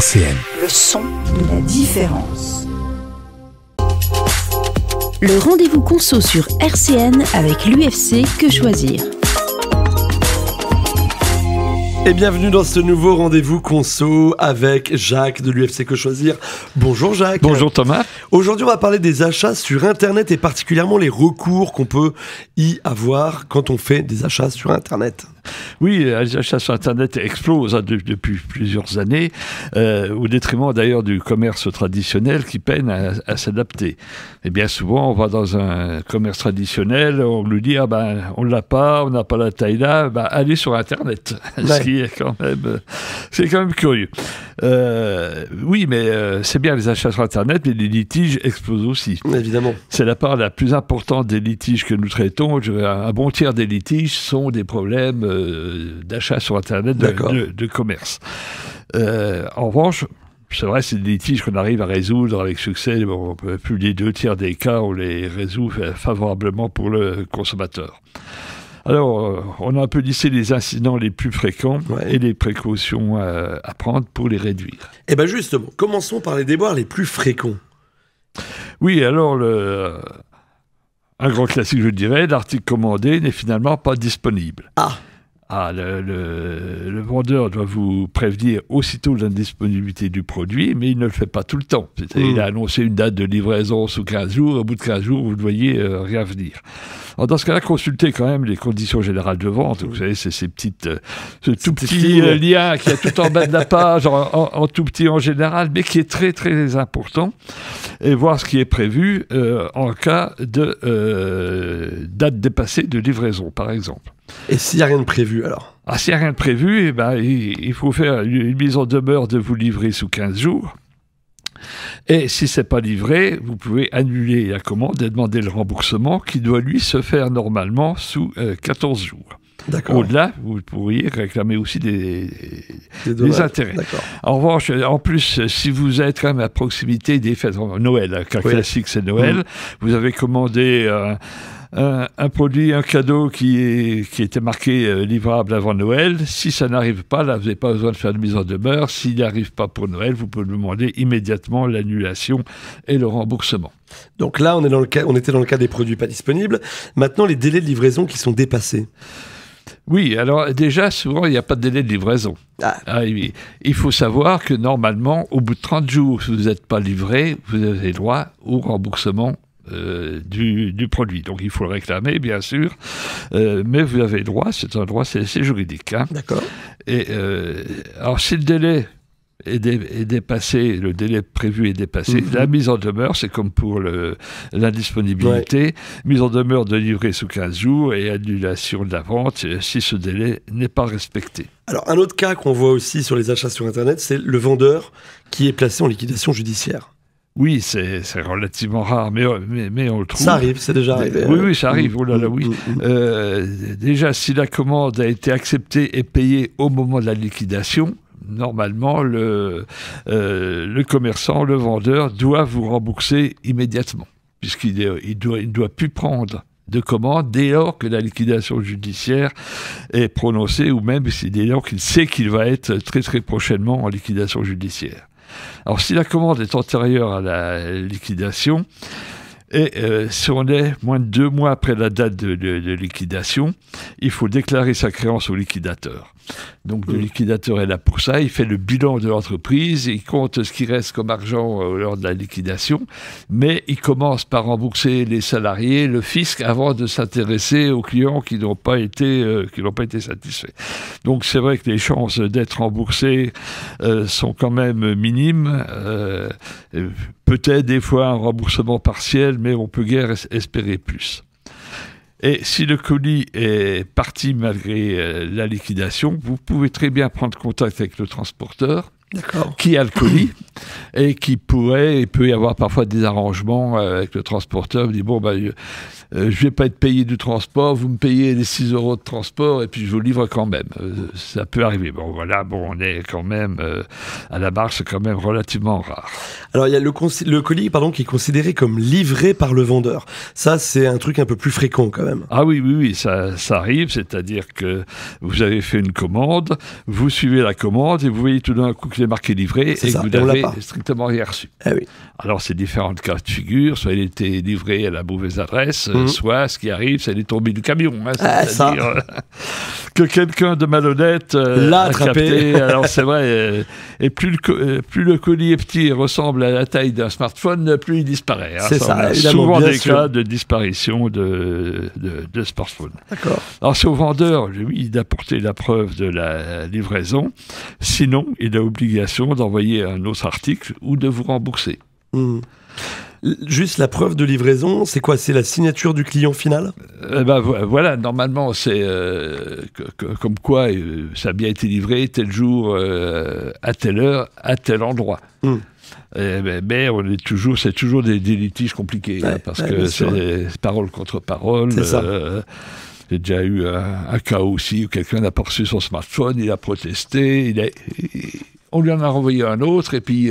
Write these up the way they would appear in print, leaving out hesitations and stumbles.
RCN. Le son de la différence. Le rendez-vous conso sur RCN avec l'UFC Que Choisir. Et bienvenue dans ce nouveau rendez-vous conso avec Jacques de l'UFC Que Choisir. Bonjour Jacques. Bonjour Thomas. Aujourd'hui on va parler des achats sur Internet et particulièrement les recours qu'on peut y avoir quand on fait des achats sur Internet. Oui, les achats sur Internet explosent depuis plusieurs années, au détriment d'ailleurs du commerce traditionnel qui peine à s'adapter. Et bien souvent, on va dans un commerce traditionnel, on nous dit on l'a pas, on n'a pas la taille là, allez sur Internet. Ouais. Ce qui est c'est quand même curieux. Oui, mais c'est bien les achats sur Internet, mais les litiges explosent aussi. Évidemment. C'est la part la plus importante des litiges que nous traitons. Un bon tiers des litiges sont des problèmes d'achat sur Internet, de commerce. En revanche, c'est vrai, c'est des litiges qu'on arrive à résoudre avec succès. Bon, plus des 2 tiers des cas, on les résout favorablement pour le consommateur. Alors, on a un peu lissé les incidents les plus fréquents et les précautions à prendre pour les réduire. Et bien justement, commençons par les déboires les plus fréquents. Oui, alors un grand classique, je dirais, l'article commandé n'est finalement pas disponible. Le vendeur doit vous prévenir aussitôt de l'indisponibilité du produit, mais il ne le fait pas tout le temps. Il a annoncé une date de livraison sous 15 jours, au bout de 15 jours, vous ne voyez rien venir. Alors dans ce cas-là, consultez quand même les conditions générales de vente. Vous savez, c'est ce tout petit lien qui est tout en bas de la page, en tout petit en général, mais qui est très très important, et voir ce qui est prévu en cas de date dépassée de livraison, par exemple. Et s'il n'y a rien de prévu, alors ? S'il n'y a rien de prévu, il faut faire une mise en demeure de vous livrer sous 15 jours. Et si ce n'est pas livré, vous pouvez annuler la commande et demander le remboursement qui doit, lui, se faire normalement sous 14 jours. D'accord. Au-delà, vous pourriez réclamer aussi des intérêts. D'accord. En revanche, en plus, si vous êtes quand même à proximité des fêtes, Noël, un cas classique, c'est Noël, vous avez commandé un produit, un cadeau qui était marqué livrable avant Noël. Si ça n'arrive pas, là, vous n'avez pas besoin de faire de mise en demeure. S'il n'arrive pas pour Noël, vous pouvez demander immédiatement l'annulation et le remboursement. Donc là, on était dans le cas des produits pas disponibles. Maintenant, les délais de livraison qui sont dépassés. Oui, alors déjà, souvent, il n'y a pas de délai de livraison. Il faut savoir que normalement, au bout de 30 jours, si vous n'êtes pas livré, vous avez droit au remboursement du produit. Donc il faut le réclamer, bien sûr, mais vous avez droit, c'est un droit, c'est juridique. D'accord. Et alors si le délai est dépassé, le délai prévu est dépassé, la mise en demeure, c'est comme pour l'indisponibilité, mise en demeure de livrer sous 15 jours et annulation de la vente si ce délai n'est pas respecté. Alors un autre cas qu'on voit aussi sur les achats sur Internet, c'est le vendeur qui est placé en liquidation judiciaire. Oui, c'est relativement rare, mais on le trouve. Ça arrive, c'est déjà arrivé. Oui, ça arrive, oh là là, oui. Déjà, si la commande a été acceptée et payée au moment de la liquidation, normalement, le commerçant, le vendeur, doit vous rembourser immédiatement, puisqu'il ne doit plus prendre de commande dès lors que la liquidation judiciaire est prononcée, ou même dès lors qu'il sait qu'il va être très très prochainement en liquidation judiciaire. Alors, si la commande est antérieure à la liquidation, et si on est moins de 2 mois après la date de liquidation, il faut déclarer sa créance au liquidateur. Donc le liquidateur est là pour ça, il fait le bilan de l'entreprise, il compte ce qui reste comme argent lors de la liquidation, mais il commence par rembourser les salariés, le fisc, avant de s'intéresser aux clients qui n'ont pas été satisfaits. Donc c'est vrai que les chances d'être remboursés sont quand même minimes. Peut-être des fois un remboursement partiel, mais on peut guère espérer plus. Et si le colis est parti malgré la liquidation, vous pouvez très bien prendre contact avec le transporteur qui a le colis et qui il peut y avoir parfois des arrangements avec le transporteur. Il dit je ne vais pas être payé du transport, vous me payez les 6 € de transport et puis je vous livre quand même. Ça peut arriver. Bon, voilà, on est quand même à la marge, c'est quand même relativement rare. Alors, il y a le colis qui est considéré comme livré par le vendeur. Ça, c'est un truc un peu plus fréquent quand même. Ah oui, ça arrive, c'est-à-dire que vous avez fait une commande, vous suivez la commande et vous voyez tout d'un coup qu'il est marqué livré et que vous n'avez strictement rien reçu. Ah oui. Alors, c'est différentes cas de figure. Soit il était livré à la mauvaise adresse, soit ce qui arrive, c'est qu'il est tombé du camion. C'est-à-dire que quelqu'un de malhonnête l'a attrapé. Alors, c'est vrai. Et plus le colis est petit et ressemble à la taille d'un smartphone, plus il disparaît. C'est ça, évidemment. Souvent des cas de disparition de smartphone. D'accord. Alors, c'est au vendeur, lui, d'apporter la preuve de la livraison. Sinon, il a obligation d'envoyer un autre article ou de vous rembourser. Juste la preuve de livraison, c'est quoi? C'est la signature du client final? Voilà, normalement, c'est comme quoi ça a bien été livré tel jour, à telle heure, à tel endroit. Mais c'est toujours des litiges compliqués, parce que c'est parole contre parole. C'est ça. J'ai déjà eu un cas aussi où quelqu'un n'a pas reçu son smartphone, il a protesté, on lui en a renvoyé un autre, et puis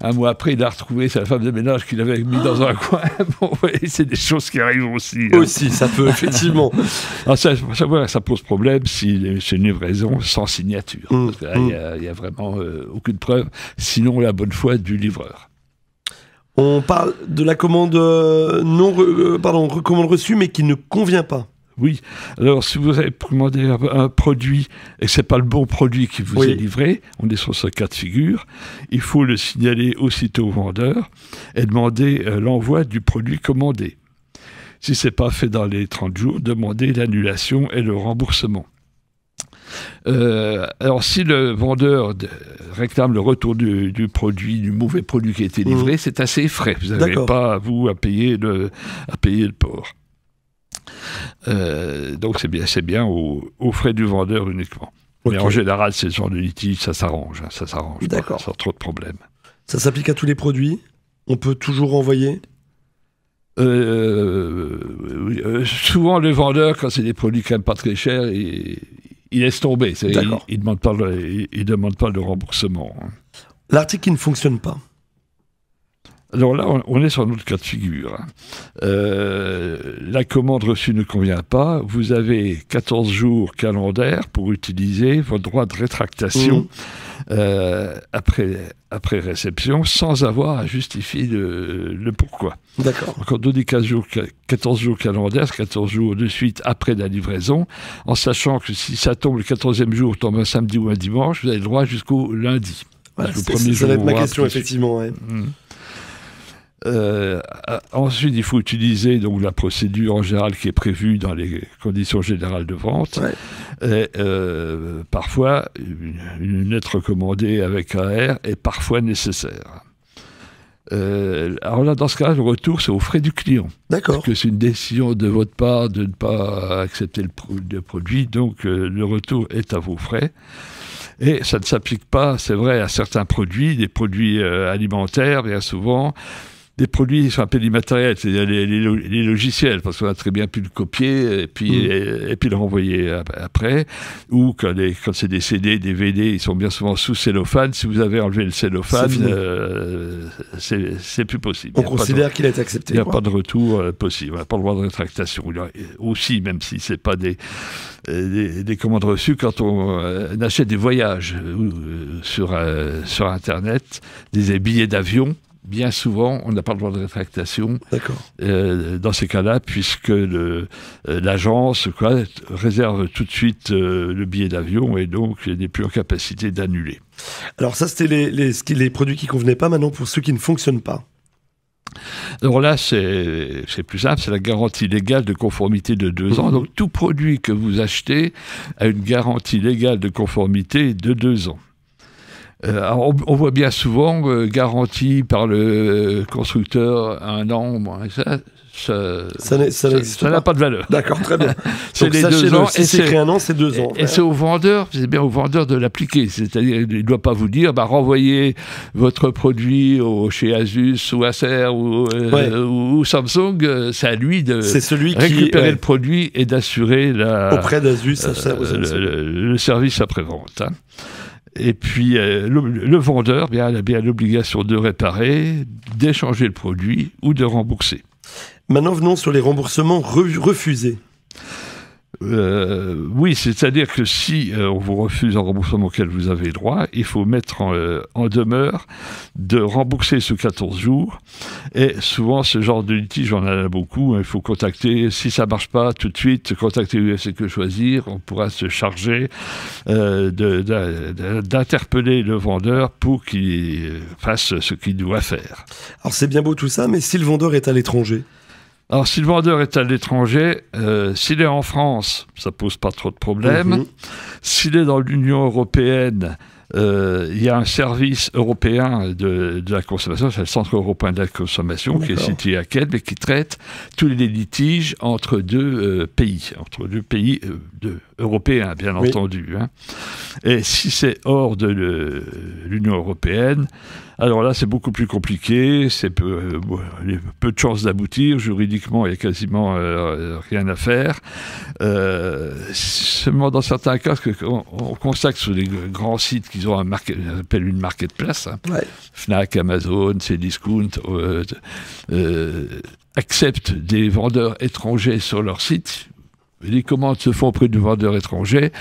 un mois après, il a retrouvé sa femme de ménage qu'il avait mis dans un coin. Bon, c'est des choses qui arrivent aussi. Aussi, ça peut, effectivement. Alors ça pose problème si c'est une livraison sans signature. Parce que là, il n'y a vraiment aucune preuve, sinon la bonne foi du livreur. On parle de la commande commande reçue, mais qui ne convient pas. Oui, alors si vous avez commandé un produit et que ce n'est pas le bon produit qui vous est livré, on est sur ce cas de figure, il faut le signaler aussitôt au vendeur et demander l'envoi du produit commandé. Si ce n'est pas fait dans les 30 jours, demandez l'annulation et le remboursement. Alors si le vendeur réclame le retour du produit, du mauvais produit qui a été livré, c'est assez frais. Vous n'avez pas, vous, à payer le port. Donc c'est bien aux frais du vendeur uniquement. Mais en général, c'est ce genre de litige, ça s'arrange. D'accord. Sans trop de problèmes. Ça s'applique à tous les produits? On peut toujours renvoyer? Souvent, le vendeur, quand c'est des produits quand même pas très chers, il laisse tomber. Il ne demande pas le remboursement. L'article qui ne fonctionne pas? Alors là, on est sur un autre cas de figure. La commande reçue ne convient pas. Vous avez 14 jours calendaires pour utiliser votre droit de rétractation après réception, sans avoir à justifier le pourquoi. D'accord. Quand on dit 14 jours calendaires, c'est 14 jours de suite après la livraison, en sachant que si ça tombe le 14e jour, tombe un samedi ou un dimanche, vous avez le droit jusqu'au lundi. Voilà, ça va être ma question, effectivement. Ouais. Ensuite, il faut utiliser donc la procédure en général qui est prévue dans les conditions générales de vente. Et, parfois, une lettre recommandée avec AR est parfois nécessaire. Alors là, dans ce cas, le retour, c'est aux frais du client. D'accord. Parce que c'est une décision de votre part de ne pas accepter le produit, donc le retour est à vos frais. Et ça ne s'applique pas, c'est vrai, à certains produits, des produits alimentaires, bien souvent, des produits qui sont appelés immatériels, c'est-à-dire les logiciels, parce qu'on a très bien pu le copier et puis le renvoyer après. Ou quand c'est des CD, des DVD, ils sont bien souvent sous cellophane. Si vous avez enlevé le cellophane, c'est plus possible. On considère qu'il est accepté. Il n'y a pas de retour possible. On n'a pas le droit de rétractation. Aussi, même si ce n'est pas des commandes reçues, quand on achète des voyages sur Internet, des billets d'avion, bien souvent, on n'a pas le droit de rétractation dans ces cas-là, puisque l'agence réserve tout de suite le billet d'avion et donc n'est plus en capacité d'annuler. Alors ça, c'était les produits qui ne convenaient pas. Maintenant, pour ceux qui ne fonctionnent pas. Alors là, c'est plus simple, c'est la garantie légale de conformité de 2 ans. Donc tout produit que vous achetez a une garantie légale de conformité de 2 ans. On voit bien souvent garantie par le constructeur 1 an, ça n'a pas de valeur. D'accord, très bien. C'est donc les ça, 2 ans. Si c'est écrit 1 an, c'est 2 ans. Et c'est au vendeur, c'est bien au vendeur de l'appliquer. C'est-à-dire, il ne doit pas vous dire, renvoyez votre produit chez Asus ou Acer ou Samsung. C'est à lui de récupérer le produit et d'assurer auprès d'Asus, le service après-vente. Hein. Et puis, le vendeur a bien l'obligation de réparer, d'échanger le produit ou de rembourser. Maintenant, venons sur les remboursements refusés. Oui, c'est-à-dire que si on vous refuse un remboursement auquel vous avez droit, il faut mettre en demeure de rembourser sous 14 jours. Et souvent, ce genre de litige, on en a beaucoup. Il faut contacter, si ça ne marche pas tout de suite, contacter UFC Que Choisir. On pourra se charger d'interpeller le vendeur pour qu'il fasse ce qu'il doit faire. Alors, c'est bien beau tout ça, mais si le vendeur est à l'étranger ? Alors, si le vendeur est à l'étranger, s'il est en France, ça pose pas trop de problèmes. S'il est dans l'Union européenne, il y a un service européen de la consommation, c'est le Centre européen de la consommation, qui est situé à Kiel, mais qui traite tous les litiges entre deux pays européens, bien entendu. Hein. Et si c'est hors de l'Union européenne, alors là, c'est beaucoup plus compliqué, c'est peu de chances d'aboutir. Juridiquement, il n'y a quasiment rien à faire. Seulement dans certains cas, on constate que sur les grands sites qu'ils ont on appelle une marketplace, hein. Fnac, Amazon, Cdiscount, acceptent des vendeurs étrangers sur leur site. Les commandes se font auprès du vendeur étranger,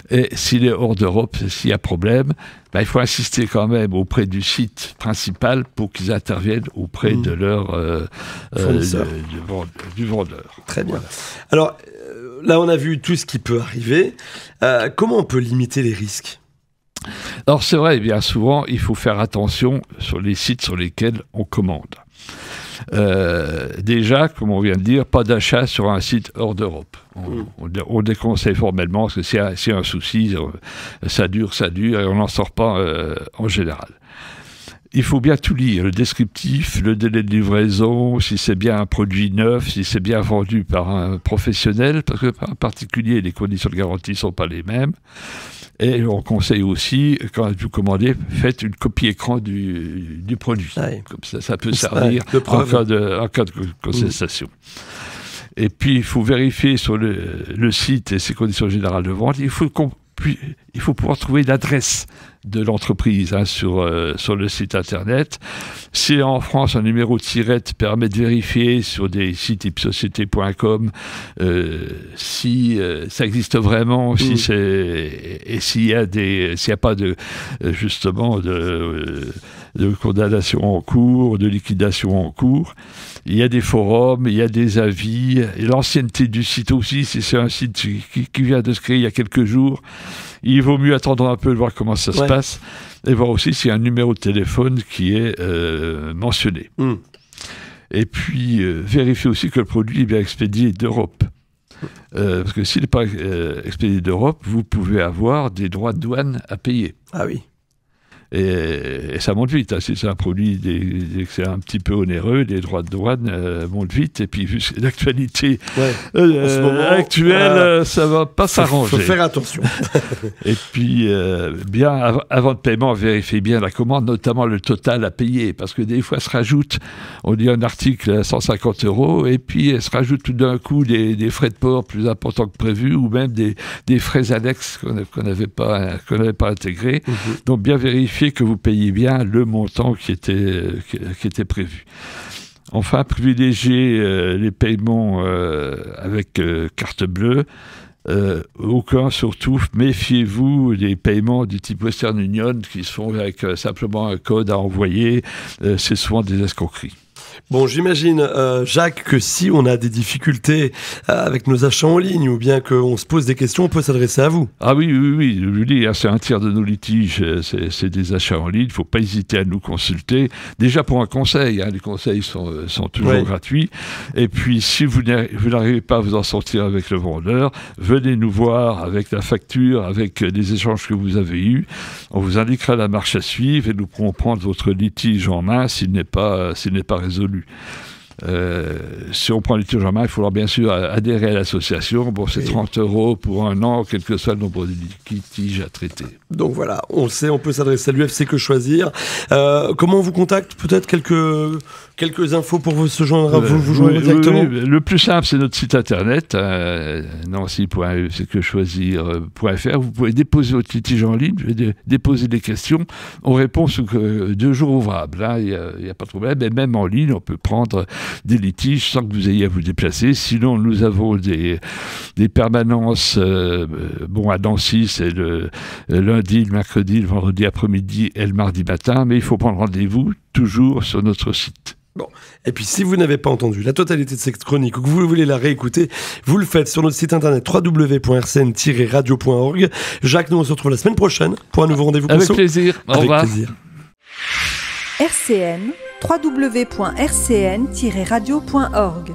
et s'il est hors d'Europe, s'il y a problème, il faut insister quand même auprès du site principal pour qu'ils interviennent auprès de leur du vendeur. Très bien. Voilà. Alors, là, on a vu tout ce qui peut arriver. Comment on peut limiter les risques ? Alors, c'est vrai, bien souvent, il faut faire attention sur les sites sur lesquels on commande. Déjà, comme on vient de dire, pas d'achat sur un site hors d'Europe. On déconseille formellement, parce que s'il y a un souci, ça dure, et on n'en sort pas en général. Il faut bien tout lire, le descriptif, le délai de livraison, si c'est bien un produit neuf, si c'est bien vendu par un professionnel, parce que en particulier, les conditions de garantie ne sont pas les mêmes. Et on conseille aussi, quand vous commandez, faites une copie écran du produit. Comme ça peut servir en cas de contestation. Et puis, il faut vérifier sur le site et ses conditions générales de vente. Il faut pouvoir trouver l'adresse de l'entreprise sur le site internet. Si en France, un numéro de SIRET permet de vérifier sur des sites type société.com si ça existe vraiment, s'il n'y a pas de condamnation en cours, de liquidation en cours. Il y a des forums, il y a des avis, et l'ancienneté du site aussi, si c'est un site qui vient de se créer il y a quelques jours, il vaut mieux attendre un peu de voir comment ça se passe, et voir aussi s'il y a un numéro de téléphone qui est mentionné. Et puis, vérifier aussi que le produit est bien expédié d'Europe. Parce que s'il n'est pas expédié d'Europe, vous pouvez avoir des droits de douane à payer. Ah oui. Et ça monte vite. Hein. Si c'est un produit c'est un petit peu onéreux, les droits de douane montent vite. Et puis, vu l'actualité actuelle, ça ne va pas s'arranger. Il faut faire attention. Et puis, bien avant de paiement, vérifiez bien la commande, notamment le total à payer. Parce que des fois, se rajoute, on dit un article à 150 €, et puis se rajoute tout d'un coup des frais de port plus importants que prévu, ou même des frais annexes qu'on n'avait pas intégrés. Donc, bien vérifier que vous payez bien le montant qui était prévu. Enfin, privilégiez les paiements avec carte bleue. Surtout, méfiez-vous des paiements du type Western Union qui se font avec simplement un code à envoyer. C'est souvent des escroqueries. Bon, j'imagine, Jacques, que si on a des difficultés avec nos achats en ligne ou bien qu'on se pose des questions, on peut s'adresser à vous. Ah oui, je dis, c'est un tiers de nos litiges, c'est des achats en ligne. Il ne faut pas hésiter à nous consulter. Déjà pour un conseil, les conseils sont toujours gratuits. Et puis, si vous n'arrivez pas à vous en sortir avec le vendeur, venez nous voir avec la facture, avec les échanges que vous avez eus. On vous indiquera la marche à suivre et nous pourrons prendre votre litige en main s'il n'est pas résolu. Si on prend le litige en main, il faudra bien sûr adhérer à l'association. Bon, c'est 30 € pour un an, quel que soit le nombre de litiges à traiter. Donc voilà, on le sait, on peut s'adresser à l'UFC Que Choisir. Comment on vous contacte? Peut-être quelques infos pour vous joindre directement. Oui, le plus simple, c'est notre site internet, nancy.ufcquechoisir.fr. Vous pouvez déposer votre litige en ligne, déposer des questions. On répond sous 2 jours ouvrables. Il n'y a pas de problème. Et même en ligne, on peut prendre des litiges sans que vous ayez à vous déplacer. Sinon, nous avons des permanences à Nancy, c'est le lundi, le mercredi, le vendredi après-midi et le mardi matin, mais il faut prendre rendez-vous toujours sur notre site. Bon. Et puis si vous n'avez pas entendu la totalité de cette chronique ou que vous voulez la réécouter, vous le faites sur notre site internet www.rcn-radio.org. Jacques, nous on se retrouve la semaine prochaine pour un nouveau rendez-vous conso. Avec plaisir. Au revoir. Plaisir. RCN, www.rcn-radio.org